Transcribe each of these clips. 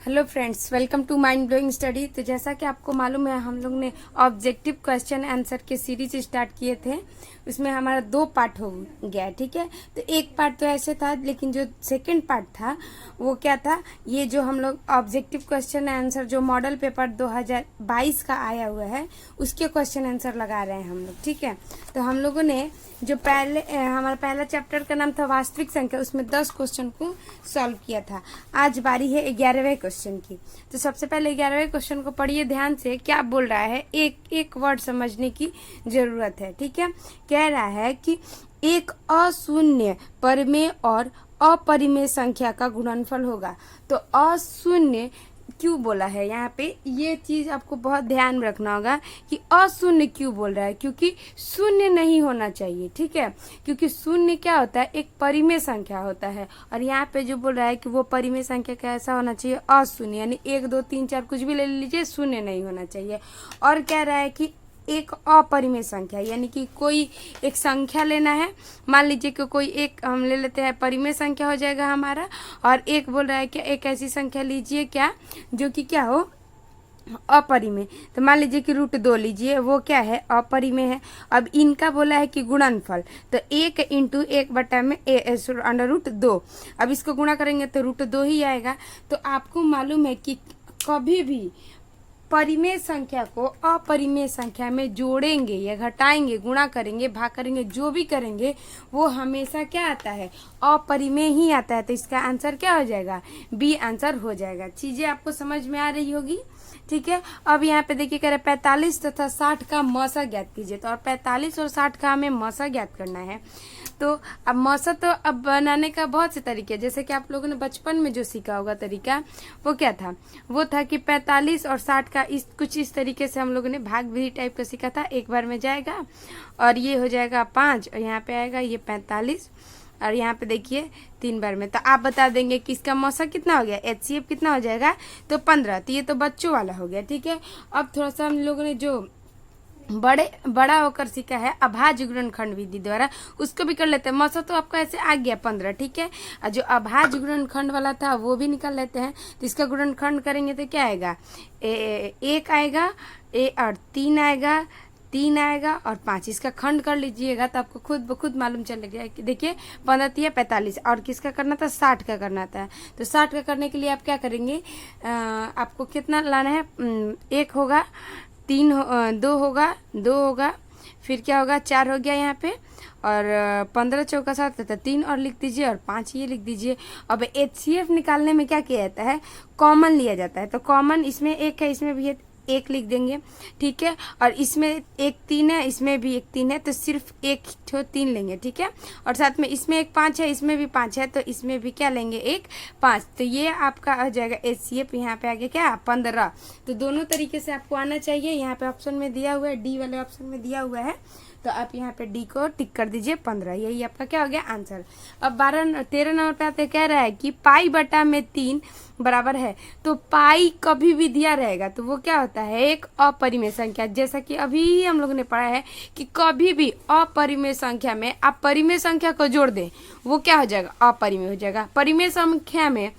Hello friends, welcome to mind blowing study. तो जैसा कि आपको मालूम है, हम लोग ने ऑब्जेक्टिव क्वेश्चन आंसर के सीरीज स्टार्ट किए थे। उसमें हमारा 2 पार्ट हो गया, ठीक है। तो एक पार्ट तो ऐसे था, लेकिन जो सेकंड पार्ट था वो क्या था, ये जो हम लोग ऑब्जेक्टिव क्वेश्चन आंसर जो मॉडल पेपर 2022 का आया हुआ है उसके क्वेश्चन आंसर लगा रहे हैं हम लोग, ठीक है। तो हम लोगों ने जो हमारा पहला चैप्टर का नाम था वास्तविक संख्या, उसमें 10 क्वेश्चन को सॉल्व किया था। आज बारी है 11वें क्वेश्चन की। तो सबसे पहले 11वें क्वेश्चन को पढ़िए ध्यान से, क्या बोल रहा है, एक एक वर्ड समझने की जरूरत है, ठीक है। कह रहा है कि एक अशून्य परिमेय और अपरिमेय संख्या का गुणनफल होगा। तो अशून्य क्यों बोला है यहाँ पे, ये चीज आपको बहुत ध्यान में रखना होगा कि अशून्य क्यों बोल रहा है, क्योंकि शून्य नहीं होना चाहिए, ठीक है। क्योंकि शून्य क्या होता है, एक परिमेय संख्या होता है। और यहाँ पे जो बोल रहा है कि वो परिमेय संख्या कैसा होना चाहिए, अशून्य, यानी 1 2 3 4 कुछ भी ले लीजिए, शून्य नहीं होना चाहिए। और कह रहा है कि एक अपरिमेय संख्या, यानी कि कोई एक संख्या लेना है। मान लीजिए कि कोई एक हम ले लेते हैं, परिमेय संख्या हो जाएगा हमारा। और एक बोल रहा है कि एक ऐसी संख्या लीजिए क्या, जो कि क्या हो, अपरिमेय। तो मान लीजिए कि √2 लीजिए, वो क्या है, अपरिमेय है। अब इनका बोला है कि गुणनफल, तो 1 × 1/√2। अब इसको गुणा करेंगे तो √2 ही आएगा। तो आपको मालूम है कि कभी भी परिमेय संख्या को अपरिमेय संख्या में जोड़ेंगे या घटाएंगे, गुणा करेंगे, भाग करेंगे, जो भी करेंगे वो हमेशा क्या आता है, अपरिमेय ही आता है। तो इसका आंसर क्या हो जाएगा, बी आंसर हो जाएगा। चीजें आपको समझ में आ रही होगी, ठीक है। अब यहाँ पे देखिए कह रहे 45 तथा 60 का मौसा ज्ञात कीजिए। तो और 45 और 60 का हमें मौसा ज्ञात करना है। तो अब मौसा तो अब बनाने का बहुत से तरीके, जैसे कि आप लोगों ने बचपन में जो सीखा होगा तरीका, वो क्या था, वो था कि 45 और 60 का कुछ इस तरीके से हम लोगों ने भाग विधि टाइप का सीखा था। एक बार में जाएगा और ये हो जाएगा 5, और यहाँ पे आएगा ये 45, और यहाँ पे देखिए 3 बार में। तो आप बता देंगे कि इसका मौसा कितना हो गया, HCF कितना हो जाएगा, तो 15। तो ये तो बच्चों वाला हो गया, ठीक है। अब थोड़ा सा हम लोगों ने जो बड़ा होकर सीखा है अभाज्य गुणनखंड विधि द्वारा, उसको भी कर लेते हैं। मौसा तो आपको ऐसे आ गया 15, ठीक है। और जो अभाज्य गुणनखंड वाला था वो भी निकाल लेते हैं। तो इसका गुणनखंड करेंगे तो क्या आएगा, 1 आएगा, और 3 आएगा, 3 आएगा और 5। इसका खंड कर लीजिएगा तो आपको खुद ब खुद मालूम चलेगा कि देखिए 15 3 45, और किसका करना था, 60 का करना था। तो 60 का करने के लिए आप क्या करेंगे, आपको कितना लाना है, 1 होगा, 2 होगा, 2 होगा, फिर क्या होगा, 4 हो गया यहाँ पे, और 15 चौका 7 था, 3 और लिख दीजिए, और 5 ये लिख दीजिए। अब HCF निकालने में क्या किया जाता है, कॉमन लिया जाता है। तो कॉमन इसमें 1 है, इसमें भी है, 1 लिख देंगे, ठीक है। और इसमें 1 3 है, इसमें भी 1 3 है, तो सिर्फ 1 3 लेंगे, ठीक है। और साथ में इसमें 1 5 है, इसमें भी 5 है, तो इसमें भी क्या लेंगे, 1 5। तो ये आपका आ जाएगा HCF, यहाँ पे आगे क्या 15। तो दोनों तरीके से आपको आना चाहिए। यहाँ पे ऑप्शन में दिया हुआ है, डी वाले ऑप्शन में दिया हुआ है, तो आप यहाँ पे डी को टिक कर दीजिए, 15। यही आपका क्या हो गया आंसर। अब 13 नंबर पे आते कह रहा है कि π/3 बराबर है। तो पाई कभी भी दिया रहेगा तो वो क्या होता है, एक अपरिमेय संख्या। जैसा कि अभी हम लोगों ने पढ़ा है कि कभी भी अपरिमेय संख्या में आप परिमेय संख्या को जोड़ दें, वो क्या हो जाएगा, अपरिमेय हो जाएगा। परिमेय संख्या में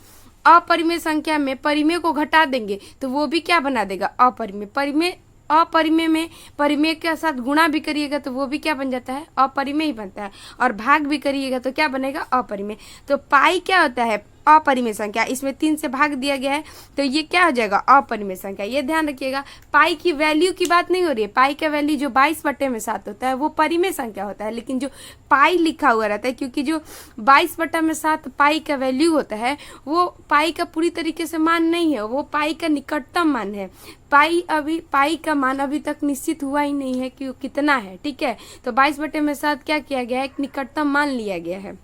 अपरिमेय संख्या में परिमेय को घटा देंगे तो वो भी क्या बना देगा, अपरिमेय। अपरिमेय में परिमेय के साथ गुणा भी करिएगा तो वो भी क्या बन जाता है, अपरिमेय ही बनता है। और भाग भी करिएगा तो क्या बनेगा, अपरिमेय। तो पाई क्या होता है, अपरिमेय संख्या। इसमें 3 से भाग दिया गया है तो ये क्या हो जाएगा, अपरिमेय संख्या। ये ध्यान रखिएगा, पाई की वैल्यू की बात नहीं हो रही है। पाई का वैल्यू जो 22/7 होता है वो परिमेय संख्या होता है, लेकिन जो पाई लिखा हुआ रहता है, क्योंकि जो 22/7 पाई का वैल्यू होता है वो पाई का पूरी तरीके से मान नहीं है, वो पाई का निकटतम मान है। पाई का मान अभी तक निश्चित हुआ ही नहीं है कि वो कितना है, ठीक है। तो 22/7 क्या किया गया है, एक निकटतम मान लिया गया है।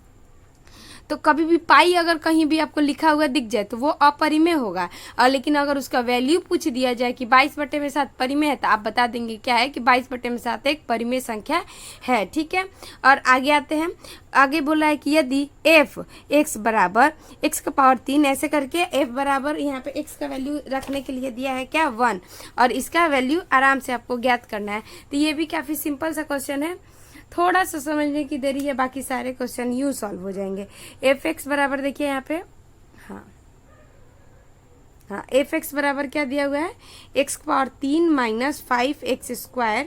तो कभी भी पाई अगर कहीं भी आपको लिखा हुआ दिख जाए तो वो अपरिमेय होगा। और लेकिन अगर उसका वैल्यू पूछ दिया जाए कि 22/7 परिमेय है, तो आप बता देंगे क्या है कि 22/7 एक परिमेय संख्या है, ठीक है। और आगे आते हैं, आगे बोला है कि यदि f x बराबर x⁻3 ऐसे करके f बराबर, यहाँ पे x का वैल्यू रखने के लिए दिया है क्या, 1, और इसका वैल्यू आराम से आपको ज्ञात करना है। तो ये भी काफी सिंपल सा क्वेश्चन है, थोड़ा सा समझने की देरी है, बाकी सारे क्वेश्चन यूं सॉल्व हो जाएंगे। fx बराबर देखिए यहाँ पे, हाँ हाँ, एफ एक्स बराबर क्या दिया हुआ है, एक्स की power 3 minus 5x²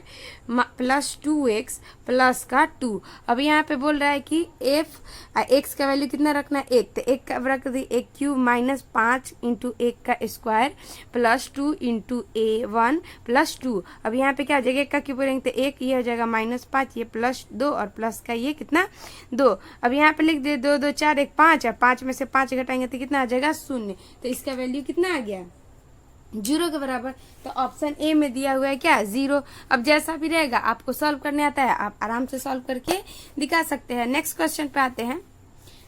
plus 2x plus का 2। अब यहाँ पे बोल रहा है कि एफ एक्स का वैल्यू कितना रखना है, एक, तो एक का रख दी 1³ माइनस 5 इंटू 1 का square plus 2 into a1 plus 2। अब यहाँ पे क्या हो जाएगा, 1 का क्यूब करेंगे तो 1, ये हो जाएगा -5, ये प्लस 2 और प्लस का ये कितना 2। अब यहाँ पे लिख दे 2 2 4 1 5, और 5 में से 5 घटाएंगे तो कितना आ जाएगा 0। तो इसका वैल्यू कितना आ गया, 0 के बराबर। तो ऑप्शन ए में दिया हुआ है क्या, 0। अब जैसा भी रहेगा, आपको सॉल्व करने आता है, आप आराम से सॉल्व करके दिखा सकते हैं। नेक्स्ट क्वेश्चन पे आते हैं।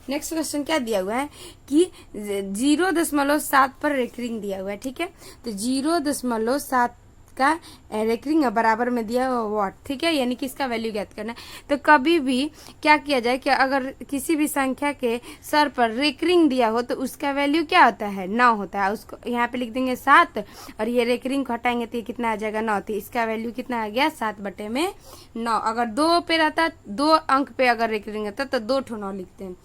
नेक्स्ट क्वेश्चन क्या दिया हुआ है कि 0.7 पर रेकरिंग दिया हुआ है, ठीक है। तो 0.7 का रेकरिंग बराबर में दिया हुआ वॉट, ठीक है, यानी कि इसका वैल्यू ज्ञात करना है। तो कभी भी क्या किया जाए कि अगर किसी भी संख्या के सर पर रेकरिंग दिया हो तो उसका वैल्यू क्या होता है, 9 होता है। उसको यहाँ पे लिख देंगे 7, और ये रेकरिंग को हटाएंगे तो ये कितना आ जाएगा 9। तो इसका वैल्यू कितना आ गया 7/9। अगर 2 पे रहता, 2 अंक पे अगर रेकरिंग रहता तो 2 ठो 9 लिखते हैं।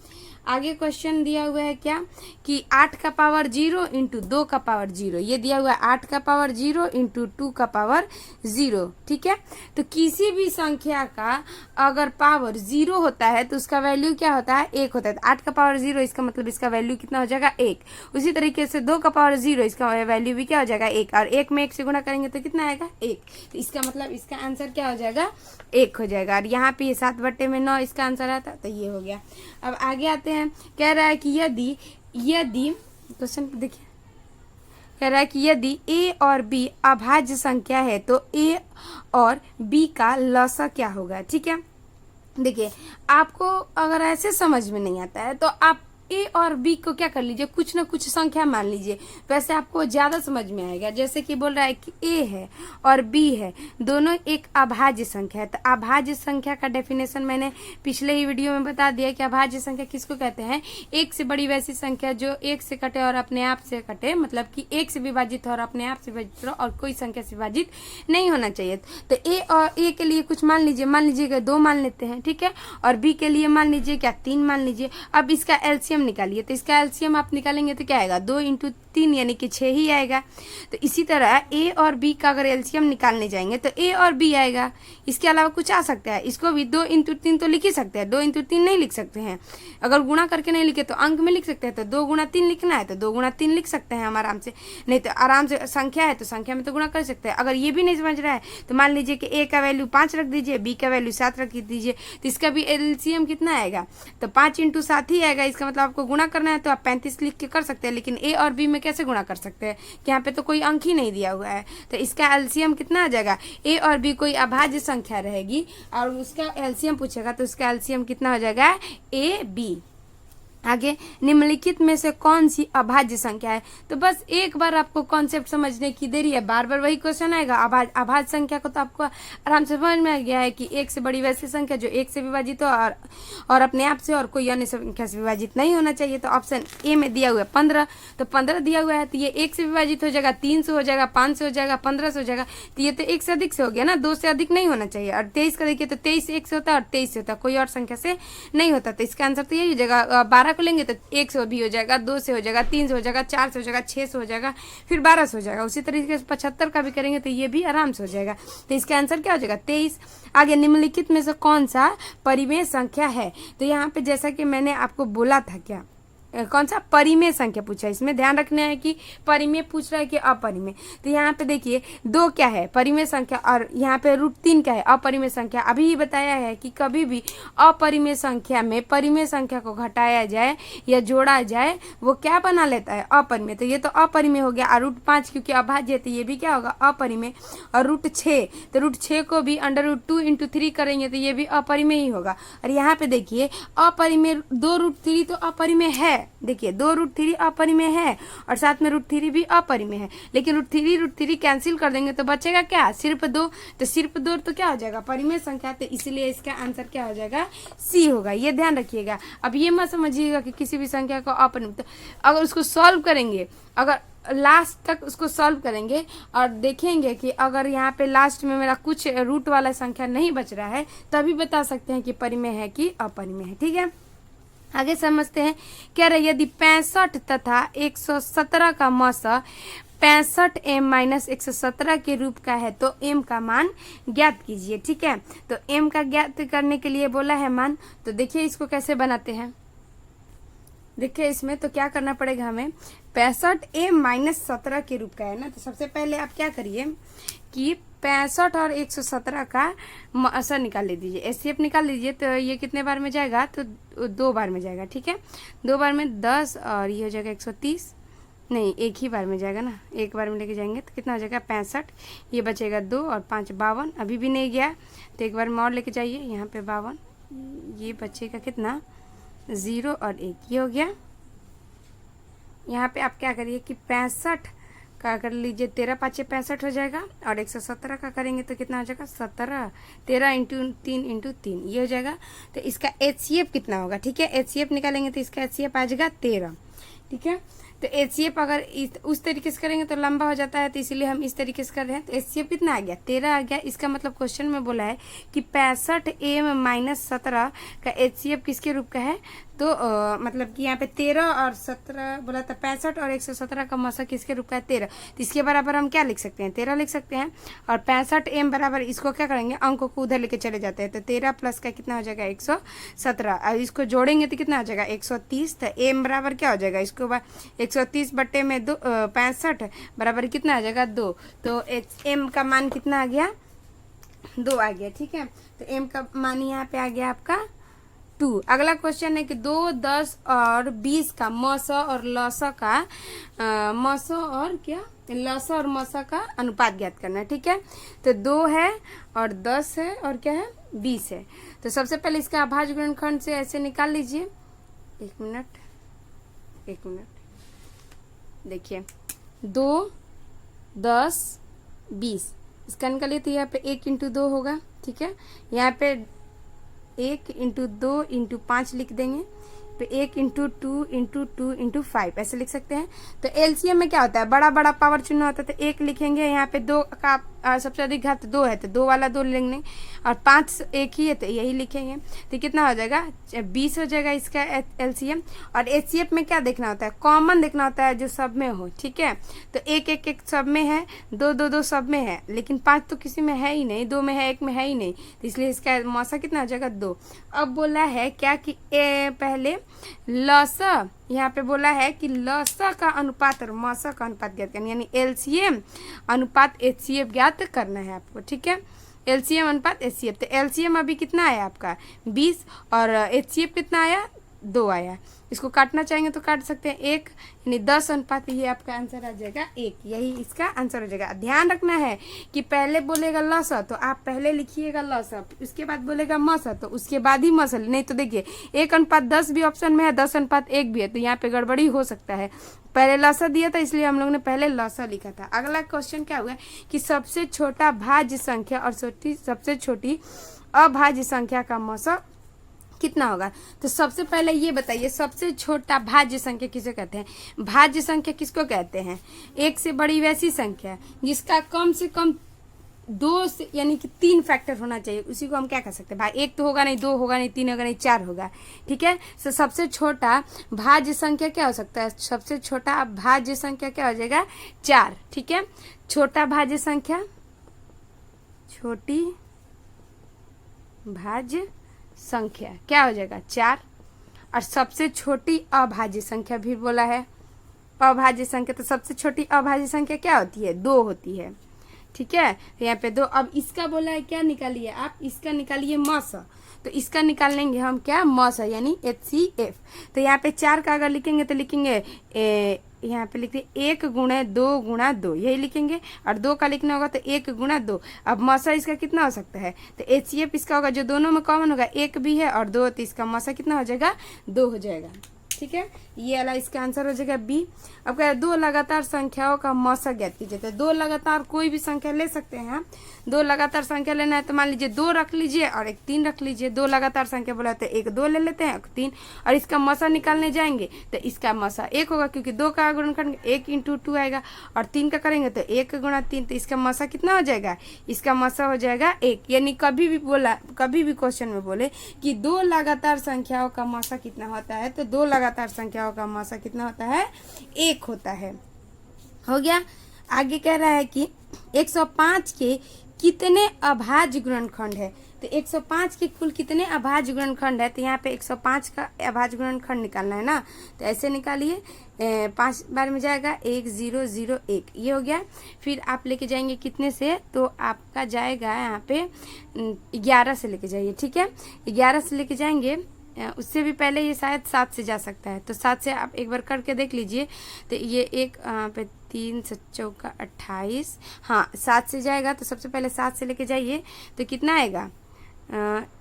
आगे क्वेश्चन दिया हुआ है क्या कि 8 का पावर 0 इंटू 2 का पावर 0, ये दिया हुआ है 8 का पावर 0 इंटू 2 का पावर 0, ठीक है। तो किसी भी संख्या का अगर पावर 0 होता है तो उसका वैल्यू क्या होता है, 1 होता है। तो 8 का पावर 0, इसका मतलब इसका वैल्यू कितना हो जाएगा 1। उसी तरीके से 2 का पावर 0, इसका वैल्यू भी क्या हो जाएगा 1, और 1 में 1 से गुणा करेंगे तो कितना आएगा 1। तो इसका मतलब इसका आंसर क्या हो जाएगा 1 हो जाएगा। और यहाँ पे 7/9 इसका आंसर आता, तो ये हो गया। अब आगे आते हैं। कह रहा है कि यदि क्वेश्चन देखिए, कह रहा है कि यदि a और b अभाज्य संख्या है तो a और b का लसा क्या होगा, ठीक है। देखिए, आपको अगर ऐसे समझ में नहीं आता है तो आप ए और बी को क्या कर लीजिए, कुछ ना कुछ संख्या मान लीजिए, वैसे आपको ज्यादा समझ में आएगा। जैसे कि बोल रहा है कि ए है और बी है, दोनों एक अभाज्य संख्या है। तो अभाज्य संख्या का डेफिनेशन मैंने पिछले ही वीडियो में बता दिया कि अभाज्य संख्या किसको कहते हैं, एक से बड़ी वैसी संख्या जो एक से कटे और अपने आप से कटे, मतलब कि एक से विभाजित हो और अपने आप से विभाजित हो, और कोई संख्या से विभाजित नहीं होना चाहिए। तो ए के लिए कुछ मान लीजिएगा 2 मान लेते हैं, ठीक है, और बी के लिए मान लीजिए क्या 3 मान लीजिए। अब इसका एलसीएम निकालिए, तो इसका एलसीएम आप निकालेंगे तो क्या आएगा 2 × 3 यानी कि 6 ही आएगा। तो इसी तरह ए और बी का अगर एलसीएम निकालने जाएंगे तो ए और बी आएगा, इसके अलावा कुछ आ सकता है। इसको भी 2 × 3 तो लिख ही सकते हैं, 2 × 3 नहीं लिख सकते हैं। अगर गुणा करके नहीं लिखे तो अंक में लिख सकते हैं। तो 2 × 3 लिखना है तो 2 × 3 लिख सकते हैं हम आराम से, नहीं तो आराम से संख्या है तो संख्या में तो गुणा कर सकते हैं। अगर ये भी नहीं समझ रहा है तो मान लीजिए कि ए का वैल्यू 5 रख दीजिए, बी का वैल्यू 7 रख दीजिए, तो इसका भी एलसीएम कितना आएगा, तो 5 × 7 ही आएगा। इसका मतलब आपको गुणा करना है तो आप 35 लिख के कर सकते हैं, लेकिन ए और बी में कैसे गुणा कर सकते हैं कि यहाँ पे तो कोई अंक ही नहीं दिया हुआ है। तो इसका एलसीएम कितना आ जाएगा, ए और बी कोई अभाज्य संख्या रहेगी और उसका एलसीएम पूछेगा तो उसका एलसीएम कितना हो जाएगा ए बी। आगे, निम्नलिखित में से कौन सी अभाज्य संख्या है। तो बस एक बार आपको कॉन्सेप्ट समझने की देरी है, बार बार वही क्वेश्चन आएगा। अभाज्य संख्या को तो आपको आराम से समझ में आ गया है कि एक से बड़ी वैसी संख्या जो एक से विभाजित हो और अपने आप से और कोई अन्य संख्या से विभाजित नहीं होना चाहिए। तो ऑप्शन ए में दिया हुआ है 15, तो 15 दिया हुआ है तो ये 1 से विभाजित हो जाएगा, 3 से हो जाएगा, 5 से हो जाएगा, 15 से हो जाएगा। तो ये तो 1 से अधिक से हो गया ना, 2 से अधिक नहीं होना चाहिए। और 23 का देखिए तो 23 1 से होता है और 23 से होता है, कोई और संख्या से नहीं होता। तो इसका आंसर तो यही हो जाएगा। 12 को लेंगे तो 1 से भी हो जाएगा, 2 से हो जाएगा, 3 से हो जाएगा, 4 से हो जाएगा, 6 से हो जाएगा, फिर 12 से हो जाएगा। उसी तरीके से 75 का भी करेंगे तो ये भी आराम से हो जाएगा। तो इसका आंसर क्या हो जाएगा 23। आगे, निम्नलिखित में से कौन सा परिमेय संख्या है। तो यहाँ पे जैसा कि मैंने आपको बोला था, क्या कौन सा परिमेय संख्या पूछा है, इसमें ध्यान रखना है कि परिमेय पूछ रहा है कि अपरिमेय। तो यहाँ पे देखिए 2 क्या है परिमेय संख्या और यहाँ पे √3 क्या है अपरिमेय संख्या। अभी ही बताया है कि कभी भी अपरिमेय संख्या में परिमेय संख्या को घटाया जाए या जोड़ा जाए वो क्या बना लेता है अपरिमेय। तो ये तो अपरिमेय हो गया। और √5 क्योंकि अभाज्य तो ये भी क्या होगा अपरिमेय। और √6 तो √6 को भी √2 × 3 करेंगे तो ये भी अपरिमेय ही होगा। और यहाँ पे देखिए अपरिमेय 2 √3 तो अपरिमेय है, देखिए 2 √3 अपरिमेय है और साथ में √3 भी अपरिमेय है, लेकिन √3 कैंसिल कर देंगे तो बचेगा क्या सिर्फ 2। तो सिर्फ 2 तो क्या हो जाएगा परिमेय संख्या, तो इसलिए इसका आंसर क्या हो जाएगा सी होगा। ये ध्यान रखिएगा। अब ये मत समझिएगा कि किसी भी संख्या को अपरिमेय, तो अगर उसको सॉल्व करेंगे, अगर लास्ट तक उसको सॉल्व करेंगे और देखेंगे कि अगर यहाँ पे लास्ट में मेरा कुछ रूट वाला संख्या नहीं बच रहा है तभी बता सकते हैं कि परिमेय है कि अपरिमेय है, ठीक है। आगे समझते हैं। कह रहे यदि 65 तथा 117 का मौसा 65m माइनस 117 के रूप का है तो m का मान ज्ञात कीजिए। ठीक है, तो m का ज्ञात करने के लिए बोला है मान। तो देखिए इसको कैसे बनाते हैं। देखिए इसमें तो क्या करना पड़ेगा हमें, 65m माइनस 17 के रूप का है ना। तो सबसे पहले आप क्या करिए कि 65 और 117 का असर निकाल लीजिए, एचसीएफ निकाल लीजिए। तो ये कितने बार में जाएगा, तो 2 बार में जाएगा। ठीक है, 2 बार में 10 और ये हो जाएगा 130, नहीं एक ही बार में जाएगा ना, एक बार में लेके जाएंगे तो कितना हो जाएगा 65, ये बचेगा 2 और 5 52, अभी भी नहीं गया तो एक बार में और लेके जाइए, यहाँ पे 52, ये बचेगा कितना 0 और 1, ये हो गया। यहाँ पे आप क्या करिए कि 65 का कर लीजिए, 13 5 65 हो जाएगा, और 117 का करेंगे तो कितना हो जाएगा 17, 13 इंटू 3 इंटू 3, ये हो जाएगा। तो इसका एचसीएफ कितना होगा, ठीक है, एचसीएफ निकालेंगे तो इसका एचसीएफ आ जाएगा 13। ठीक है, तो एचसीएफ अगर उस तरीके से करेंगे तो लंबा हो जाता है, तो इसीलिए हम इस तरीके से कर रहे हैं। तो एचसीएफ कितना आ गया 13 आ गया। इसका मतलब क्वेश्चन में बोला है कि 65m माइनस 17 का एचसीएफ किसके रूप का है, तो मतलब कि यहाँ पे 13 और 17 बोला था, 65 और 117 का मौसा किसके रूप का है 13, तो इसके बराबर हम क्या लिख सकते हैं 13 लिख सकते हैं। और 65m बराबर इसको क्या करेंगे, अंकों को उधर लेके चले जाते हैं, तो 13 प्लस का कितना हो जाएगा 117, और इसको जोड़ेंगे तो कितना हो जाएगा 130। तो m बराबर क्या हो जाएगा, इसको 130 बट्टे में 65 बराबर कितना आ जाएगा 2, तो m का मान कितना आ गया 2 आ गया। ठीक है, तो m का मान यहाँ पे आ गया आपका 2। अगला क्वेश्चन है कि 2, 10 और 20 का मौसा और लौसा का मौसा और क्या लौसा और मौसा का अनुपात ज्ञात करना है। ठीक है, तो 2 है और 10 है और क्या है 20 है। तो सबसे पहले इसका अभाज्य गुणनखंड से ऐसे निकाल लीजिए, एक मिनट देखिए 2, 10, 20 इसका निकालिए तो यहाँ पे 1 इंटू 2 होगा। ठीक है, यहाँ पे 1 इंटू 2 इंटू 5 लिख देंगे, तो 1 इंटू 2 इंटू 2 इंटू 5 ऐसे लिख सकते हैं। तो एलसीएम में क्या होता है, बड़ा बड़ा पावर चुनना होता है, तो 1 लिखेंगे, यहाँ पे 2 का सबसे अधिक घात 2 है तो 2 वाला 2 लेंगे, और 5 एक ही है तो यही लिखेंगे, तो कितना हो जाएगा 20 हो जाएगा इसका एलसीएम। और एचसीएफ में क्या देखना होता है, कॉमन देखना होता है जो सब में हो। ठीक है, तो 1 1 1 सब में है, 2 2 2 सब में है, लेकिन 5 तो किसी में है ही नहीं, 2 में है 1 में है ही नहीं, तो इसलिए इसका मौसा कितना हो जाएगा 2। अब बोला है क्या कि पहले लौसा, यहाँ पे बोला है कि लौसा का अनुपात और मौसा का अनुपात ज्ञात करना, यानी एलसीएम अनुपात एचसीएफ ज्ञात करना है आपको। ठीक है, एलसीएम अनुपात एचसीएफ, तो एलसीएम अभी कितना आया आपका 20 और एचसीएफ कितना आया 2 आया। इसको काटना चाहेंगे तो काट सकते हैं, 1 यानी 10 अनुपात, ये आपका आंसर आ जाएगा 1, यही इसका आंसर हो जाएगा। ध्यान रखना है कि पहले बोलेगा लौसा तो आप पहले लिखिएगा लौसा, उसके बाद बोलेगा मौसा तो उसके बाद ही मौसा, नहीं तो देखिए 1:10 भी ऑप्शन में है, 10:1 भी है, तो यहाँ पे गड़बड़ी हो सकता है। पहले लौसा दिया था इसलिए हम लोग ने पहले लौसा लिखा था। अगला क्वेश्चन क्या हुआ कि सबसे छोटा भाज्य संख्या और सबसे छोटी अभाज्य संख्या का मौसा कितना होगा। तो सबसे पहले ये बताइए सबसे छोटा भाज्य संख्या किसे कहते हैं, भाज्य संख्या किसको कहते हैं, 1 से बड़ी वैसी संख्या जिसका कम से कम 2 से यानी कि 3 फैक्टर होना चाहिए, उसी को हम क्या कह सकते हैं भाई, 1 तो होगा नहीं, 2 होगा नहीं, 3 होगा नहीं, 4 होगा। ठीक है, तो सबसे छोटा भाज्य संख्या क्या हो सकता है, सबसे छोटा भाज्य संख्या क्या हो जाएगा 4। ठीक है, छोटा भाज्य संख्या, छोटी भाज्य संख्या क्या हो जाएगा 4, और सबसे छोटी अभाज्य संख्या भी बोला है अभाज्य संख्या, तो सबसे छोटी अभाज्य संख्या क्या होती है 2 होती है। ठीक है, तो यहाँ पे 2। अब इसका बोला है क्या निकालिए आप, इसका निकालिए मौसा, तो इसका निकाल लेंगे हम क्या मौसा यानी HCF। तो यहाँ पे 4 का अगर लिखेंगे तो लिखेंगे यहाँ पे लिखते 1 गुणे 2 गुणा 2 यही लिखेंगे, और 2 का लिखना होगा तो 1 गुणा 2। अब मौसा इसका कितना हो सकता है, तो HCF इसका होगा जो दोनों में कॉमन होगा 1 भी है और 2, तो इसका मौसा कितना हो जाएगा 2 हो जाएगा। ठीक है, ये वाला इसका आंसर हो जाएगा बी। अब कह रहे दो लगातार संख्याओं का मौसा ज्ञात कीजिए। तो दो लगातार कोई भी संख्या ले सकते हैं आप। दो लगातार संख्या लेना है तो मान लीजिए 2 रख लीजिए और एक 3 रख लीजिए। दो लगातार संख्या बोला तो एक 2 ले लेते हैं, एक 3, और इसका मौसा निकालने जाएंगे तो इसका मौसा 1 होगा, क्योंकि 2 का गुणनखंड 1 × 2 आएगा, और 3 का करेंगे तो 1 × 3, तो इसका मौसा कितना हो जाएगा, इसका मौसा हो जाएगा 1। यानी कभी भी क्वेश्चन में बोले कि दो लगातार संख्याओं का मौसा कितना होता है, तो दो लगातार संख्याओं का मौसा कितना होता है, 1 होता है। हो गया। आगे कह रहा है कि 105 के कितने अभाज्य गुणनखंड है। तो 105 के कुल कितने अभाज्य गुणनखंड है, तो यहाँ पे 105 का अभाज्य गुणनखंड निकालना है ना, तो ऐसे निकालिए। 5 बार में जाएगा 1 0 0 1, ये हो गया। फिर आप लेके जाएंगे कितने से, तो आपका जाएगा यहाँ पे 11 से लेके जाइए, ठीक है। 11 से लेके जाएंगे, उससे भी पहले ये शायद 7 से जा सकता है, तो 7 से आप एक बार करके देख लीजिए। तो ये एक पे 3 7 चौका 28, हाँ 7 से जाएगा, तो सबसे पहले 7 से लेके जाइए तो कितना आएगा,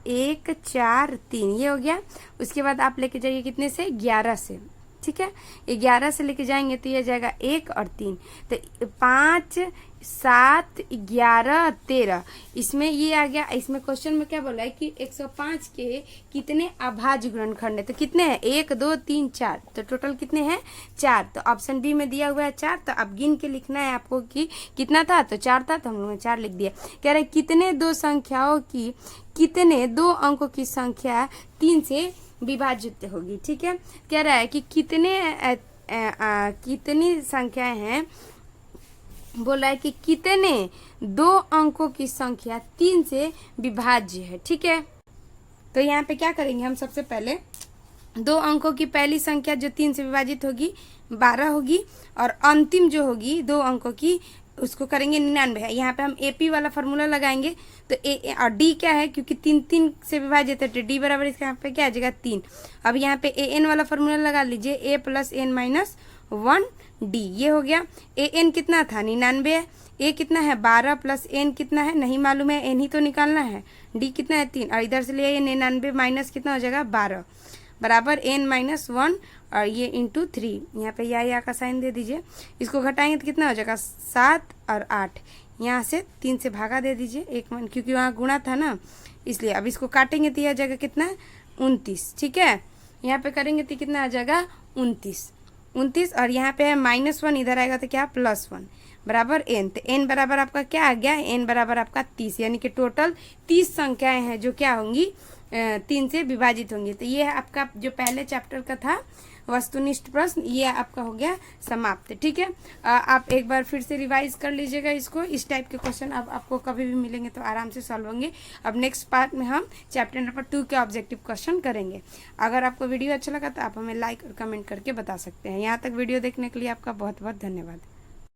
1 4 3, ये हो गया। उसके बाद आप लेके जाइए कितने से, 11 से, ठीक है। 11 से लेके जाएंगे तो ये जाएगा 1 और 3, तो 5 7 11 13, इसमें ये आ गया। इसमें क्वेश्चन में क्या बोला है कि 105 के कितने अभाज्य गुणनखंड है, तो कितने हैं, 1 2 3 4, तो टोटल कितने हैं, 4। तो ऑप्शन बी में दिया हुआ है 4। तो अब गिन के लिखना है आपको कि कितना था, तो 4 था, तो हम लोगों ने 4 लिख दिया। कह रहे कितने दो संख्याओं की, कितने दो अंकों की संख्या 3 से विभाजित होगी, ठीक है। कह रहा है कि कितनी संख्याएं हैं, बोला है कि कितने दो अंकों की संख्या 3 से विभाज्य है, ठीक है। तो यहाँ पे क्या करेंगे हम, सबसे पहले दो अंकों की पहली संख्या जो 3 से विभाजित होगी 12 होगी, और अंतिम जो होगी दो अंकों की उसको करेंगे 99 है। यहाँ पे हम AP वाला फॉर्मूला लगाएंगे, तो A और D क्या है, क्योंकि 3 से विभाजित है तो D बराबर इसका यहाँ पे क्या आ जाएगा 3। अब यहाँ पे AN वाला फॉर्मूला लगा लीजिए, A + n - 1 D, ये हो गया। AN कितना था, 99 है। A कितना है, 12 + n कितना है, नहीं मालूम है, n ही तो निकालना है। D कितना है, 3, और इधर से ले आइए 99 माइनस कितना हो जाएगा 12 बराबर n - 1, और ये × 3, यहाँ पे या का साइन दे दीजिए। इसको घटाएंगे तो कितना हो जाएगा 7 और 8, यहाँ से 3 से भागा दे दीजिए, एक मन, क्योंकि वहाँ गुणा था ना इसलिए। अब इसको काटेंगे तो यह आ जाएगा कितना, 29, ठीक है। यहाँ पे करेंगे तो कितना आ जाएगा 29, और यहाँ पे है -1, इधर आएगा तो क्या +1 बराबर n। तो n बराबर आपका क्या आ गया, n बराबर आपका 30, यानी कि टोटल 30 संख्याएं हैं जो क्या होंगी, 3 से विभाजित होंगी। तो ये आपका जो पहले चैप्टर का था वस्तुनिष्ठ प्रश्न, ये आपका हो गया समाप्त, ठीक है। आप एक बार फिर से रिवाइज कर लीजिएगा इसको। इस टाइप के क्वेश्चन अब आपको कभी भी मिलेंगे तो आराम से सॉल्व होंगे। अब नेक्स्ट पार्ट में हम चैप्टर नंबर 2 के ऑब्जेक्टिव क्वेश्चन करेंगे। अगर आपको वीडियो अच्छा लगा तो आप हमें लाइक और कमेंट करके बता सकते हैं। यहाँ तक वीडियो देखने के लिए आपका बहुत बहुत धन्यवाद।